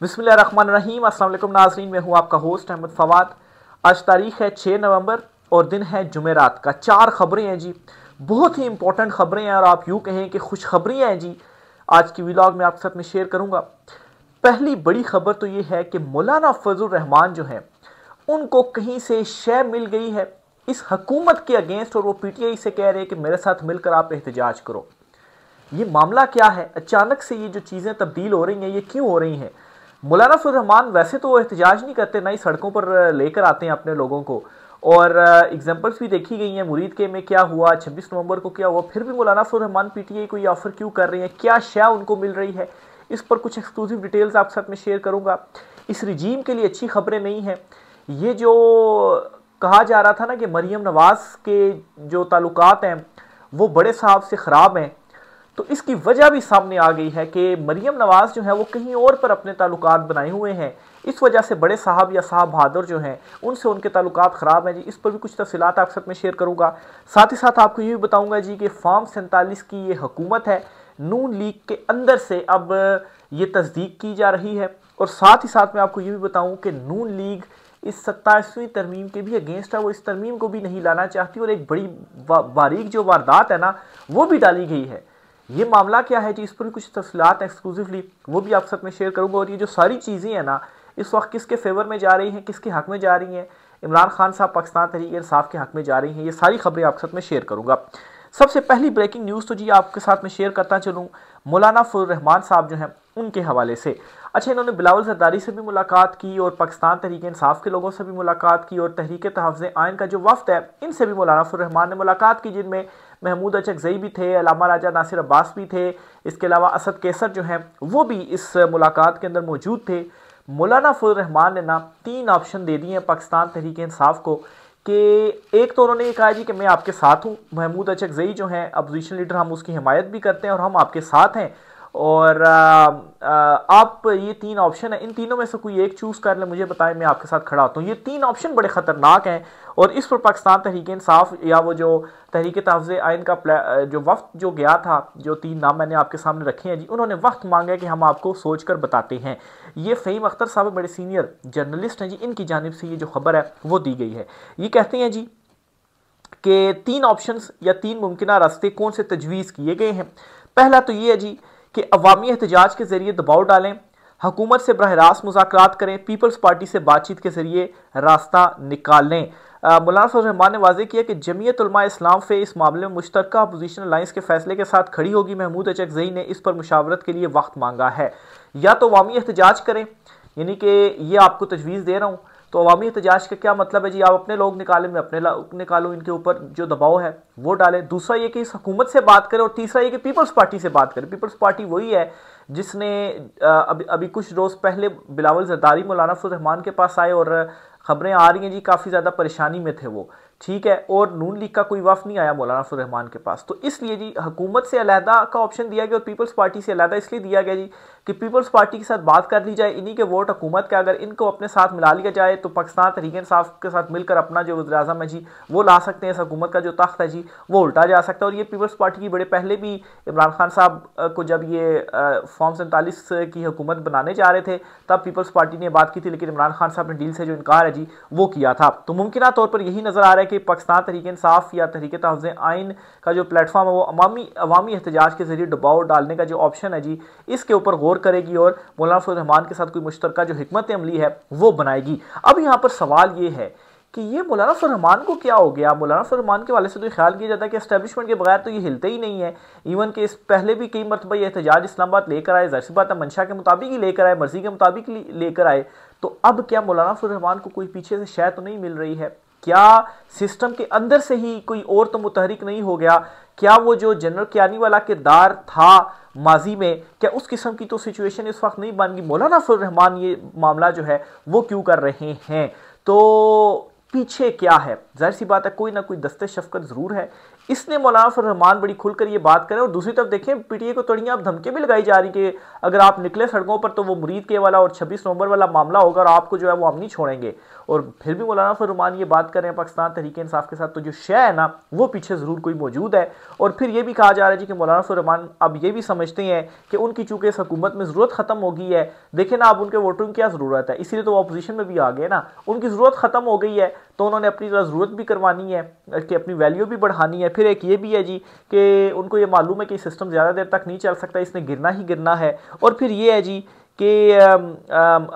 बिस्मिल्लाहिर्रहमानिर्रहीम। अस्सलाम वालेकुम नाज़रीन, मैं हूँ आपका होस्ट अहमद फवाद। आज तारीख है 6 नवंबर और दिन है जुमेरात का। 4 खबरें हैं जी, बहुत ही इंपॉर्टेंट खबरें हैं और आप यूँ कहें कि खुशखबरियाँ हैं जी। आज की व्लॉग में आपके साथ में शेयर करूँगा। पहली बड़ी खबर तो ये है कि मौलाना फजलुर रहमान जो है उनको कहीं से शय मिल गई है इस हुकूमत के अगेंस्ट, और वो पीटीआई से कह रहे हैं कि मेरे साथ मिलकर आप एहतजाज करो। ये मामला क्या है? अचानक से ये जो चीज़ें तब्दील हो रही हैं, ये क्यों हो रही हैं? मौलाना फजलुर रहमान वैसे तो वो एहतजाज नहीं करते, ना ही सड़कों पर लेकर आते हैं अपने लोगों को, और एग्जाम्पल्स भी देखी गई हैं। मुरीद के में क्या हुआ, 26 नवंबर को क्या हुआ, फिर भी मौलाना फजलुर रहमान पीटीआई को ये ऑफर क्यों कर रही हैं? क्या शय उनको मिल रही है? इस पर कुछ एक्सक्लूसिव डिटेल्स आपके साथ में शेयर करूँगा। इस रिजीम के लिए अच्छी खबरें नहीं हैं। ये जो कहा जा रहा था ना कि मरीम नवाज के जो ताल्लुकात हैं वो बड़े साहब से ख़राब हैं, तो इसकी वजह भी सामने आ गई है कि मरीम नवाज जो है वो कहीं और पर अपने ताल्लुकात बनाए हुए हैं। इस वजह से बड़े साहब या साहब बहादुर जो हैं उनसे उनके ताल्लुकात ख़राब हैं जी। इस पर भी कुछ तफसीलात आपके साथ में शेयर करूंगा। साथ ही साथ आपको ये भी बताऊंगा जी कि फॉर्म 47 की ये हुकूमत है, नून लीग के अंदर से अब ये तस्दीक की जा रही है। और साथ ही साथ मैं आपको ये भी बताऊँ कि नून लीग इस 27वीं तरमीम के भी अगेंस्ट है, वो इस तरमीम को भी नहीं लाना चाहती, और एक बड़ी बारीक जो वारदात है ना वो भी डाली गई है। ये मामला क्या है जी, इस पर कुछ तफसीलात एक्सक्लूसिवली वो भी आपके साथ में शेयर करूंगा। और ये जो सारी चीज़ें हैं ना इस वक्त किसके फेवर में जा रही हैं, किसके हक में जा रही हैं? इमरान खान साहब पाकिस्तान तहरीक-ए-इंसाफ के हक में जा रही हैं। ये सारी खबरें आपके साथ में शेयर करूंगा। सबसे पहली ब्रेकिंग न्यूज़ तो जी आपके साथ में शेयर करता चलूँ मौलाना फजलुर रहमान साहब जो हैं उनके हवाले से। अच्छा, इन्होंने बिलावल जरदारी से भी मुलाकात की और पाकिस्तान तहरीक-ए-इंसाफ के लोगों से भी मुलाकात की, और तहरीक तहफ़्ज़ुज़ आइन का जो वफ़द है इनसे भी मौलाना फजलुर रहमान ने मुलाकात की, जिनमें महमूद अचकज़ई भी थे, अल्लामा राजा नासिर अब्बास भी थे, इसके अलावा असद कैसर जो हैं वो भी इस मुलाकात के अंदर मौजूद थे। मौलाना फजलुर रहमान ने ना 3 ऑप्शन दे दिए हैं पाकिस्तान तहरीक-ए-इंसाफ को कि एक तो उन्होंने ये कहा जी कि मैं आपके साथ हूँ, महमूद अचकज़ई जो हैं अपोजिशन लीडर, हम उसकी हिमायत भी करते हैं और हम आपके साथ हैं, और आप ये 3 ऑप्शन है, इन तीनों में से कोई एक चूज़ कर लें, मुझे बताएं, मैं आपके साथ खड़ा होता हूँ। ये 3 ऑप्शन बड़े ख़तरनाक हैं और इस पर पाकिस्तान तहरीक-ए-इंसाफ या वो जो तहरीक तहफ़्ज़ुज़ आइन का जो वफ़द जो गया था, जो 3 नाम मैंने आपके सामने रखे हैं जी, उन्होंने वक्त मांगा है कि हम आपको सोच कर बताते हैं। ये फ़हीम अख्तर साहब बड़े सीनियर जर्नलिस्ट हैं जी, इनकी जानिब से ये जो खबर है वो दी गई है। ये कहते हैं जी कि 3 ऑप्शंस या 3 मुमकिन रास्ते कौन से तजवीज़ किए गए हैं। पहला तो ये है जी कि अवामी एहतजाज के ज़रिए दबाव डालें, हुकूमत से बरह रास्त मुज़ाकरात करें, पीपल्स पार्टी से बातचीत के ज़रिए रास्ता निकालें। मौलाना फजलुर रहमान ने वाज़ेह किया कि जमीयत उलमा इस्लाम फ़े इस मामले में मुश्तरका अपोजिशन अलायंस के फैसले के साथ खड़ी होगी। महमूद अचकज़ई ने इस पर मुशावरत के लिए वक्त मांगा है। या तो अवामी एहतजाज करें, यानी कि ये आपको तजवीज़ दे रहा हूँ, तो अवामी एहतजाज का क्या मतलब है जी, आप अपने लोग निकालें, मैं अपने लोग निकालूँ, इनके ऊपर जो दबाव है वो डालें। दूसरा ये कि इस हुकूमत से बात करें, और तीसरा ये कि पीपल्स पार्टी से बात करें। पीपल्स पार्टी वही है जिसने अभी कुछ रोज़ पहले बिलावल जरदारी मौलाना फजलुर रहमान के पास आए और ख़बरें आ रही हैं जी काफ़ी ज़्यादा परेशानी में थे वो, ठीक है, और नून लीग का कोई वफ़द नहीं आया मौलाना फजलुर रहमान के पास। तो इसलिए जी हुकूमत से अलहदा का ऑप्शन दिया गया और पीपल्स पार्टी से अलहदा इसलिए दिया गया जी कि पीपल्स पार्टी के साथ बात कर ली जाए, इन्हीं के वोट हुकूमत के, अगर इनको अपने साथ मिला लिया जाए तो पाकिस्तान तहरीक-ए-इंसाफ के साथ मिलकर अपना जो वज़ीर-ए-आज़म है जी वो ला सकते हैं, इस हुकूमत का जो तख्त है जी वो उल्टा जा सकता है। और ये पीपल्स पार्टी की बड़े पहले भी इमरान खान साहब को जब ये फॉर्म 47 की हुकूमत बनाने जा रहे थे तब पीपल्स पार्टी ने बात की थी, लेकिन इमरान खान साहब ने डील से जो इनकार है जी वो किया था। तो मुमकिन तौर पर यही नज़र आ रहा है कि पाकिस्तान तहरीक-ए-इंसाफ या तहरीक तहफ़्ज़ुज़ आइन का जो प्लेटफॉर्म है वो अवामी एहतजाज के जरिए दबाव डालने का जो ऑप्शन है जी इसके ऊपर गौर करेगी और मौलाना फजलुर रहमान के साथ कोई मुश्तरका जो हिकमत अमली है वो बनाएगी। अब यहाँ पर सवाल ये है कि ये मौलाना फजलुर रहमान को क्या हो गया? मौलाना फजलुर रहमान के वाले से तो ख्याल किया जाता है कि एस्टेब्लिशमेंट के बगैर तो ये हिलते ही नहीं है। इवन कि इस पहले भी कई मरतबा ये एहतजाज इस्लामाबाद लेकर आए, ज़ाहिर सी बात है मंशा के मुताबिक ही लेकर आए, मर्जी के मुताबिक लेकर आए। तो अब क्या मौलाना फजलुर रहमान को कोई पीछे से शय तो नहीं मिल रही है? क्या सिस्टम के अंदर से ही कोई और तो मुतहरिक नहीं हो गया? क्या वो जो जनरल कियानी वाला किरदार था माजी में, क्या उस किस्म की तो सिचुएशन इस वक्त नहीं बन गई? मौलाना फजलुर रहमान ये मामला जो है वो क्यों कर रहे हैं? तो पीछे क्या है? जाहिर सी बात है कोई ना कोई दस्ते शफकत ज़रूर है। इसने मौलाना फजल रहमान बड़ी खुलकर ये बात करें। और दूसरी तरफ देखें पीटीआई को थोड़ी आप धमकी भी लगाई जा रही कि अगर आप निकले सड़कों पर तो वो मुरीद के वाला और 26 नवंबर वाला मामला होगा और आपको जो है वो हम नहीं छोड़ेंगे। और फिर भी मौलाना फजल रहमान ये बात कर रहे हैं पाकिस्तान तहरीक इंसाफ के साथ, तो जो शय है ना वो पीछे ज़रूर कोई मौजूद है। और फिर ये भी कहा जा रहा है जी कि मौलाना फजल रहमान अब ये भी समझते हैं कि उनकी चूंकि इस हुकूमत में ज़रूरत ख़त्म हो गई है, देखें ना अब उनके वोटों की क्या ज़रूरत है, इसीलिए तो वो अपोजिशन में भी आ गए ना, उनकी ज़रूरत ख़त्म हो गई है तो उन्होंने अपनी ज़रूरत भी करवानी है कि अपनी वैल्यू भी बढ़ानी है। फिर एक ये भी है जी कि उनको ये मालूम है कि सिस्टम ज़्यादा देर तक नहीं चल सकता, इसने गिरना ही गिरना है। और फिर ये है जी कि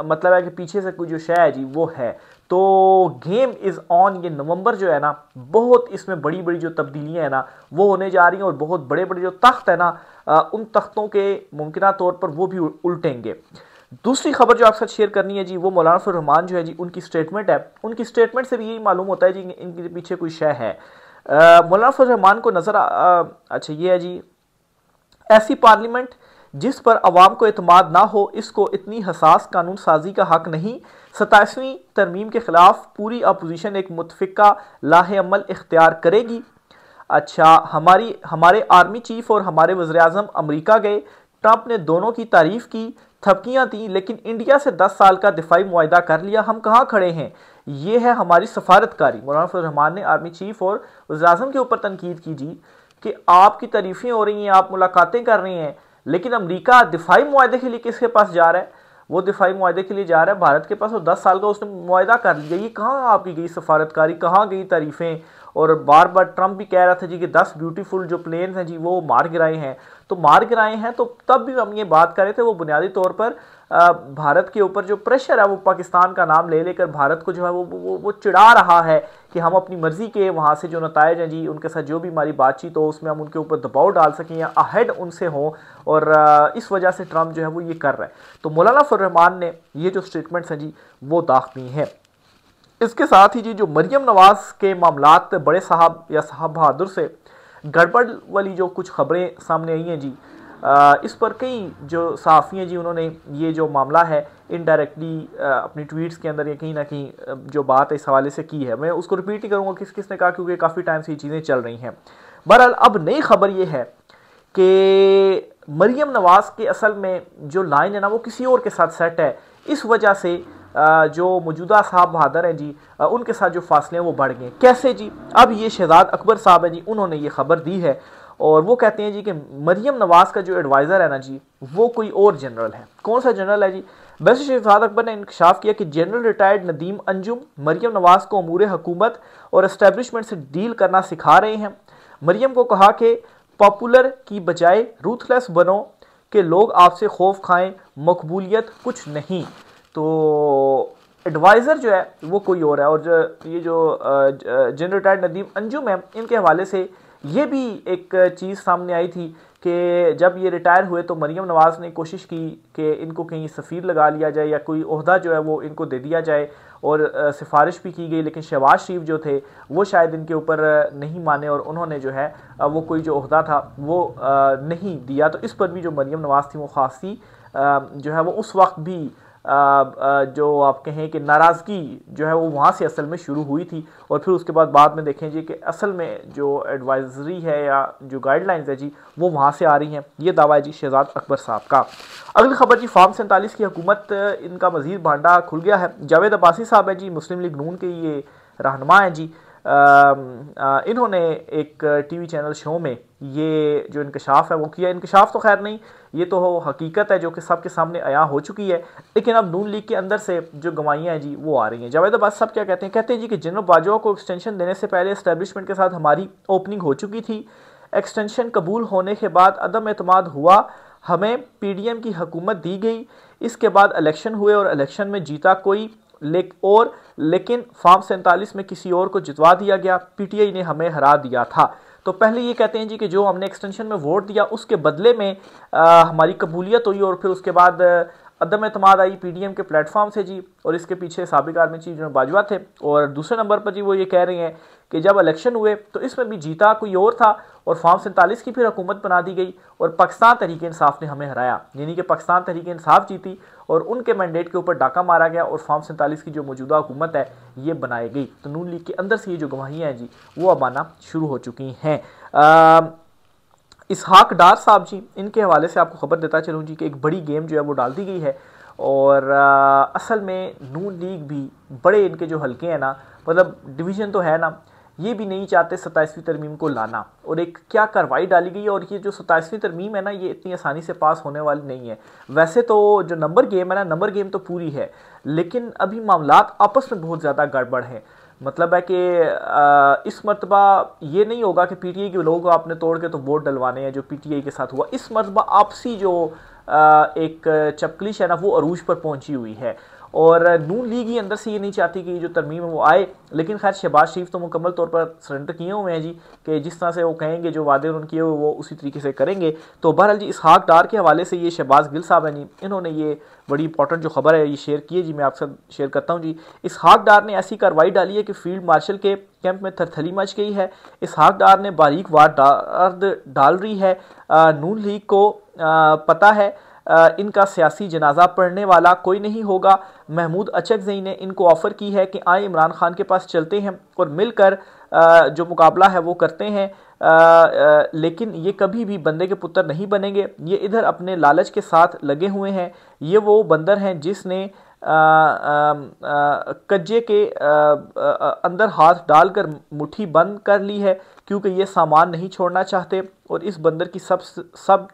मतलब है कि पीछे से कोई जो शय है जी वो है। तो गेम इज़ ऑन, ये नवंबर जो है ना बहुत इसमें बड़ी बड़ी जो तब्दीलियां हैं ना वो होने जा रही हैं और बहुत बड़े बड़े जो तख्त है ना उन तख्तों के मुमकिन तौर पर वो भी उल्टेंगे। दूसरी खबर जो आपके साथ शेयर करनी है जी वो मौलाना फजल रहमान जो है जी उनकी स्टेटमेंट है, उनकी स्टेटमेंट से भी यही मालूम होता है जी इनके पीछे कोई शय है। मौलाना फजल रहमान को नजर अच्छा ये है जी, ऐसी पार्लियामेंट जिस पर अवाम को एतमाद ना हो इसको इतनी हसास कानून साजी का हक नहीं। 27वीं तरमीम के खिलाफ पूरी अपोजिशन एक मुतफिका लाहे अमल इख्तियार करेगी। अच्छा, हमारे आर्मी चीफ और हमारे वज़ीर-ए-आज़म अमरीका गए, ट्रंप ने दोनों की तारीफ की, थपकियां दी, लेकिन इंडिया से 10 साल का दिफाई मुआहदा कर लिया, हम कहाँ खड़े हैं, ये है हमारी सफारतकारी। मौलाना फजल रहमान ने आर्मी चीफ और वज़ीर-ए-आज़म के ऊपर तनकीद की जी कि आपकी तारीफें हो रही हैं, आप मुलाकातें कर रहे हैं, लेकिन अमरीका दिफाई मुआहदे के लिए किसके पास जा रहा है, वो दिफाई मुआहदे के लिए जा रहा है भारत के पास और 10 साल का उसने मुआहदा कर लिया। ये कहाँ आपकी गई सफारतकारी, कहाँ गई तारीफें। और बार बार ट्रंप भी कह रहा था जी कि 10 ब्यूटीफुल जो प्लेन्स हैं जी वो मार गिराए हैं, तो मार गिराए हैं तो तब भी हम ये बात कर रहे थे वो बुनियादी तौर पर भारत के ऊपर जो प्रेशर है वो पाकिस्तान का नाम ले लेकर भारत को जो है वो चिढ़ा रहा है कि हम अपनी मर्जी के वहाँ से जो नतायज हैं जी उनके साथ जो भी हमारी बातचीत हो उसमें हम उनके ऊपर दबाव डाल सकें या अहेड उनसे हों, और इस वजह से ट्रंप जो है वो ये कर रहा है। तो मौलाना फजल रहमान ने ये जो स्टेटमेंट्स हैं जी वो दाखी हैं। इसके साथ ही जी जो मरियम नवाज के मामलात बड़े साहब या साहब बहादुर से गड़बड़ वाली जो कुछ खबरें सामने आई हैं जी, इस पर कई जो सहाफ़ी हैं जी उन्होंने ये जो मामला है इनडायरेक्टली अपनी ट्वीट्स के अंदर या कहीं ना कहीं जो बात है इस हवाले से की है। मैं उसको रिपीट नहीं करूँगा किस किस ने कहा, क्योंकि काफ़ी टाइम से ये चीज़ें चल रही हैं। बहरहाल अब नई खबर ये है कि मरियम नवाज के असल में जो लाइन है ना वो किसी और के साथ सेट है, इस वजह से जो मौजूदा साहब बहादुर हैं जी उनके साथ जो फासले हैं वो बढ़ गए। कैसे जी, अब ये शहजाद अकबर साहब हैं जी उन्होंने ये खबर दी है और वो कहते हैं जी कि मरियम नवाज का जो एडवाइज़र है ना जी वो कोई और जनरल है। कौन सा जनरल है जी? वैसे शहजाद अकबर ने इंकशाफ किया कि जनरल रिटायर्ड नदीम अंजुम मरियम नवाज को अमूर हुकूमत और एस्टेब्लिशमेंट से डील करना सिखा रहे हैं। मरियम को कहा कि पॉपुलर की बजाय रूथलेस बनो कि लोग आपसे खौफ खाएं, मकबूलियत कुछ नहीं। तो एडवाइज़र जो है वो कोई और है। और ये जो जनरल रिटायर्ड नदीम अंजुम है इनके हवाले से ये भी एक चीज़ सामने आई थी कि जब ये रिटायर हुए तो मरियम नवाज़ ने कोशिश की कि इनको कहीं सफ़ीर लगा लिया जाए या कोई ओहदा जो है वो इनको दे दिया जाए, और सिफारिश भी की गई, लेकिन शहबाज शरीफ जो थे वो शायद इनके ऊपर नहीं माने और उन्होंने जो है वो कोई जो ओहदा था वो नहीं दिया। तो इस पर भी जो मरियम नवाज़ थी वो खासी जो है वो उस वक्त भी जो आप कहें कि नाराज़गी जो है वो वहाँ से असल में शुरू हुई थी। और फिर उसके बाद में देखें जी कि असल में जो एडवाइजरी है या जो गाइडलाइंस है जी वो वहाँ से आ रही हैं। ये दावा है जी शहजाद अकबर साहब का। अगली खबर जी फार्म 47 की हुकूमत इनका मज़ीद भांडा खुल गया है। जावेद अब्बासी साहब हैं जी मुस्लिम लीग नून के ये रहनुमा हैं जी, इन्होंने एक टीवी चैनल शो में ये जो इंकशाफ है वो किया। इंकशाफ तो खैर नहीं, ये तो हकीकत है जो कि सबके सामने आया हो चुकी है, लेकिन अब नून लीग के अंदर से जो गवाहियाँ हैं जी वो आ रही हैं। जावेद अब्बासी साहब क्या कहते हैं? कहते हैं जी कि जनरल बाजवा को एक्सटेंशन देने से पहले एस्टेब्लिशमेंट के साथ हमारी ओपनिंग हो चुकी थी। एक्सटेंशन कबूल होने के बाद अदम एतमाद हुआ, हमें PDM की हुकूमत दी गई। इसके बाद इलेक्शन हुए और इलेक्शन में जीता कोई लेकिन फार्म 47 में किसी और को जितवा दिया गया, PTI ने हमें हरा दिया था। तो पहले ये कहते हैं जी कि जो हमने एक्सटेंशन में वोट दिया उसके बदले में हमारी कबूलियत हुई, और फिर उसके बाद अदम एतमाद आई PDM के प्लेटफॉर्म से जी, और इसके पीछे साबिक आर्मी चीफ जनरल बाजवा थे। और दूसरे नंबर पर जी वो ये कह रहे हैं कि जब इलेक्शन हुए तो इसमें भी जीता कोई और था और फार्म 47 की फिर हुकूमत बना दी गई और पाकिस्तान तहरीक इंसाफ ने हमें हराया, यानी कि पाकिस्तान तहरीक इंसाफ जीती और उनके मैंडेट के ऊपर डाका मारा गया और फॉर्म 47 की जो मौजूदा हुकूमत है ये बनाई गई। तो नून लीग के अंदर से ये जो गवाहियाँ हैं जी वो अब आना शुरू हो चुकी हैं। इसहाक डार साहब जी, इनके हवाले से आपको खबर देता चलूँ जी कि एक बड़ी गेम जो है वो डाल दी गई है और असल में नून लीग भी बड़े इनके जो हल्के हैं ना, मतलब डिवीज़न तो है ना, ये भी नहीं चाहते 27वीं तरमीम को लाना, और एक क्या कार्रवाई डाली गई है। और ये जो 27वीं तरमीम है ना, ये इतनी आसानी से पास होने वाली नहीं है। वैसे तो जो नंबर गेम है ना, नंबर गेम तो पूरी है, लेकिन अभी मामलात आपस में बहुत ज़्यादा गड़बड़ है। मतलब है कि इस मरतबा ये नहीं होगा कि पीटीआई के लोगों को आपने तोड़ के तो वोट डलवाने हैं, जो पीटीआई के साथ हुआ। इस मरतबा आपसी जो एक चपकलिश है ना वो अरूज पर पहुंची हुई है, और नून लीग ही अंदर से ये नहीं चाहती कि जो तरमीम है वो आए। लेकिन खैर शहबाज शरीफ तो मुकम्मल तौर पर सरेंडर किए हुए हैं जी, कि जिस तरह से वो कहेंगे, जो वादे उन्होंने किए हुए वो उसी तरीके से करेंगे। तो बहरहाल जी इसहाक डार के हवाले से ये शहबाज गिल साहब हैं जी, इन्होंने ये बड़ी इंपॉर्टेंट जो खबर है ये शेयर की है जी, मैं आपके साथ शेयर करता हूँ जी। इसहाक डार ने ऐसी कार्रवाई डाली है कि फील्ड मार्शल के कैंप में थरथली मच गई है। इसहाक डार ने बारीक वार डाल रही है। नून लीग को पता है इनका सियासी जनाजा पढ़ने वाला कोई नहीं होगा। महमूद अचकज़ई ने इनको ऑफ़र की है कि आए इमरान खान के पास चलते हैं और मिलकर जो मुकाबला है वो करते हैं, लेकिन ये कभी भी बंदे के पुत्र नहीं बनेंगे। ये इधर अपने लालच के साथ लगे हुए हैं। ये वो बंदर हैं जिसने कज्जे के अंदर हाथ डालकर मुट्ठी बंद कर ली है, क्योंकि ये सामान नहीं छोड़ना चाहते, और इस बंदर की सब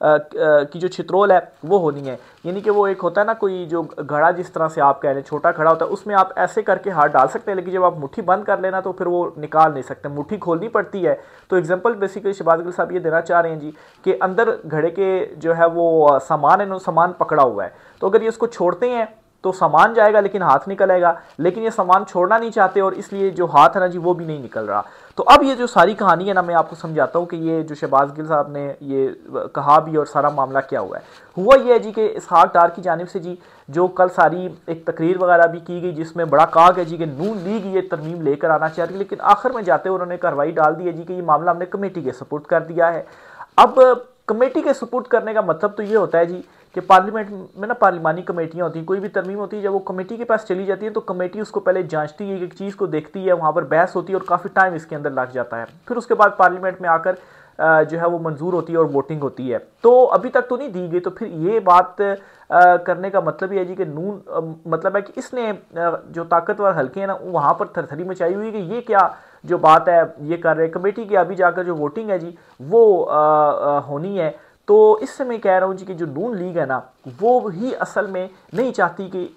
की जो छित्रोल है वो होनी है। यानी कि वो एक होता है ना, कोई जो घड़ा, जिस तरह से आप कह रहे हैं छोटा घड़ा होता है, उसमें आप ऐसे करके हाथ डाल सकते हैं, लेकिन जब आप मुट्ठी बंद कर लेना तो फिर वो निकाल नहीं सकते, मुट्ठी खोलनी पड़ती है। तो एग्जांपल बेसिकली शहबाज गिल साहब ये देना चाह रहे हैं जी कि अंदर घड़े के जो है वो सामान है, सामान पकड़ा हुआ है, तो अगर ये उसको छोड़ते हैं तो सामान जाएगा लेकिन हाथ निकल आएगा, लेकिन ये सामान छोड़ना नहीं चाहते और इसलिए जो हाथ है ना जी वो भी नहीं निकल रहा। तो अब ये जो सारी कहानी है ना, मैं आपको समझाता हूँ कि ये जो शहबाज गिल साहब ने ये कहा भी और सारा मामला क्या हुआ है। हुआ ये है जी कि इसहाक डार की जानिब से जी जो कल सारी एक तकरीर वगैरह भी की गई, जिसमें बड़ा कहा गया जी कि नून लीग ये तरमीम लेकर आना चाहती है, लेकिन आखिर में जाते उन्होंने कार्रवाई डाल दी है जी कि ये मामला हमने कमेटी के सपुर्द कर दिया है। अब कमेटी के सपुर्द करने का मतलब तो ये होता है जी कि पार्लियामेंट में ना पार्लिमानी कमेटियां होती हैं, कोई भी तरमीम होती है, जब वो कमेटी के पास चली जाती है तो कमेटी उसको पहले जांचती है, एक चीज़ को देखती है, वहाँ पर बहस होती है और काफ़ी टाइम इसके अंदर लग जाता है। फिर उसके बाद पार्लियामेंट में आकर जो है वो मंजूर होती है और वोटिंग होती है। तो अभी तक तो नहीं दी गई, तो फिर ये बात करने का मतलब ये है जी कि नून मतलब है कि इसने जो ताकतवर हल्के हैं ना वहाँ पर थरथरी मचाई हुई है कि ये क्या जो बात है ये कर रहे हैं। कमेटी की अभी जाकर जो वोटिंग है जी वो होनी है। तो इससे मैं कह रहा हूँ जी कि जो नून लीग है ना वो ही असल में नहीं चाहती कि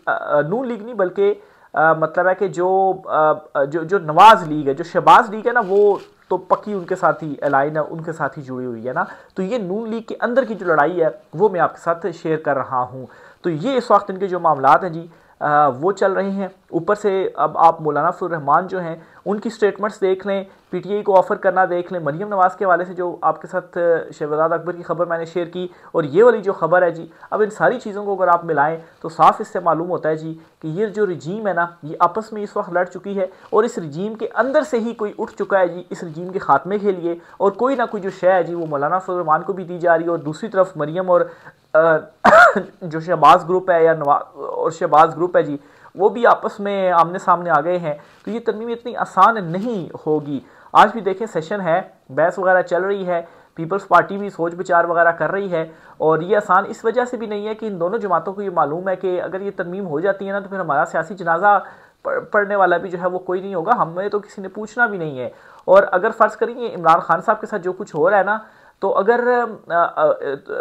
नून लीग नहीं बल्कि मतलब है कि जो नवाज लीग है, जो शहबाज लीग है ना, वो तो पक्की उनके साथ ही अलाइन है, उनके साथ ही जुड़ी हुई है ना। तो ये नून लीग के अंदर की जो लड़ाई है वो मैं आपके साथ शेयर कर रहा हूँ। तो ये इस वक्त इनके जो मामलात हैं जी वो चल रहे हैं। ऊपर से अब आप मौलाना फजल रहमान जो हैं उनकी स्टेटमेंट्स देख लें, पीटीआई को ऑफ़र करना देख लें, मरियम नवाज़ के हवाले से जो आपके साथ शहजाद अकबर की खबर मैंने शेयर की, और ये वाली जो खबर है जी, अब इन सारी चीज़ों को अगर आप मिलाएं तो साफ इससे मालूम होता है जी कि ये जो रजीम है ना ये आपस में इस वक्त लड़ चुकी है, और इस रजीम के अंदर से ही कोई उठ चुका है जी इस रजीम के खात्मे के लिए, और कोई ना कोई जो शय है जी वो मौलाना फजल रहमान को भी दी जा रही है, और दूसरी तरफ मरियम और जो शहबाज ग्रुप है या नवाज और शहबाज ग्रुप है जी वो भी आपस में आमने सामने आ गए हैं। तो ये तरमीम इतनी आसान नहीं होगी। आज भी देखें सेशन है, बहस वगैरह चल रही है, पीपल्स पार्टी भी सोच विचार वगैरह कर रही है, और ये आसान इस वजह से भी नहीं है कि इन दोनों जमातों को ये मालूम है कि अगर ये तरमीम हो जाती है ना तो फिर हमारा सियासी जनाजा पढ़ने वाला भी जो है वो कोई नहीं होगा, हमें तो किसी ने पूछना भी नहीं है। और अगर फ़र्ज़ करेंगे इमरान खान साहब के साथ जो कुछ हो रहा है ना, तो अगर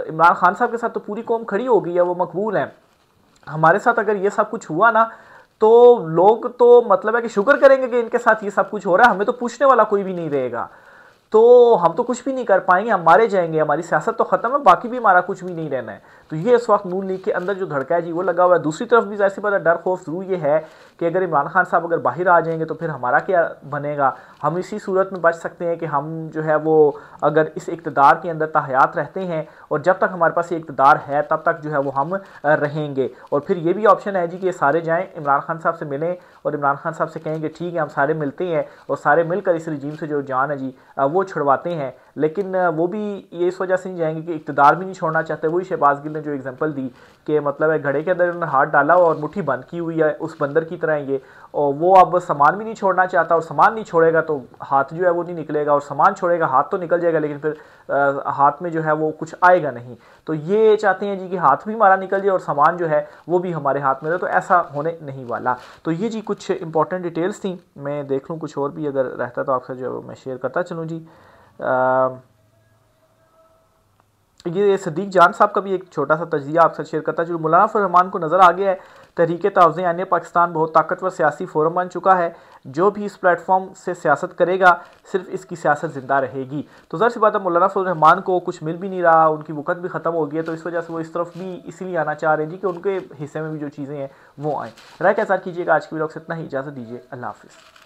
इमरान खान साहब के साथ तो पूरी कौम खड़ी हो गई है, वो मकबूल हैं। हमारे साथ अगर ये सब कुछ हुआ ना तो लोग तो मतलब है कि शुक्र करेंगे कि इनके साथ ये सब कुछ हो रहा है, हमें तो पूछने वाला कोई भी नहीं रहेगा, तो हम तो कुछ भी नहीं कर पाएंगे, हम मारे जाएंगे, हमारी सियासत तो खत्म है, बाकी भी हमारा कुछ भी नहीं रहना है। तो ये इस वक्त नून लीग के अंदर जो धड़का है जी वो लगा हुआ है। दूसरी तरफ भी जाहिर सी बात है डर खौफ जरूर ये है कि अगर इमरान खान साहब अगर बाहर आ जाएंगे तो फिर हमारा क्या बनेगा। हम इसी सूरत में बच सकते हैं कि हम जो है वो अगर इस इक़्तिदार के अंदर ताहयात रहते हैं, और जब तक हमारे पास ये इक़्तिदार है तब तक जो है वो हम रहेंगे। और फिर ये भी ऑप्शन है जी कि ये सारे जाएँ इमरान खान साहब से मिलें और इमरान खान साहब से कहेंगे ठीक है हम सारे मिलते हैं और सारे मिलकर इस रजीम से जो जान है जी वो छुड़वाते हैं। लेकिन वो भी ये इस वजह से नहीं जाएंगे कि इक़्तिदार भी नहीं छोड़ना चाहते। वही शहबाज गिल ने जो एग्जांपल दी कि मतलब है घड़े के अंदर उन्होंने हाथ डाला और मुट्ठी बंद की हुई है उस बंदर की तरह ये, और वो अब सामान भी नहीं छोड़ना चाहता, और सामान नहीं छोड़ेगा तो हाथ जो है वो नहीं निकलेगा, और सामान छोड़ेगा हाथ तो निकल जाएगा, लेकिन फिर हाथ में जो है वो कुछ आएगा नहीं। तो ये चाहते हैं जी कि हाथ भी हमारा निकल जाए और सामान जो है वो भी हमारे हाथ में रहे, तो ऐसा होने नहीं वाला। तो ये जी कुछ इंपॉर्टेंट डिटेल्स थी। मैं देख लूँ कुछ और भी अगर रहता तो आपसे जो मैं शेयर करता चलूँ जी। ये सदीक जान साहब का भी एक छोटा सा तजिया आपसे शेयर करता है। जो मौलाना फजल रहमान को नज़र आ गया है तहरीक तहफ़्ज़ुज़ आईन पाकिस्तान बहुत ताकतवर सियासी फोरम बन चुका है, जो भी इस प्लेटफॉर्म से सियासत करेगा सिर्फ इसकी सियासत ज़िंदा रहेगी। तो ज़ाहिर सी बात है मौलाना फजल रहमान को कुछ मिल भी नहीं रहा, उनकी वक़्त भी ख़त्म हो गई है, तो इस वजह से वो इस तरफ भी इसीलिए आना चाह रहे हैं जी कि उनके हिस्से में भी जो चीज़ें हैं वो आएँ। राय के साथ कीजिएगा। आज की वीडियो से इतना ही, इजाज़त दीजिए, अल्लाह हाफ़िज़।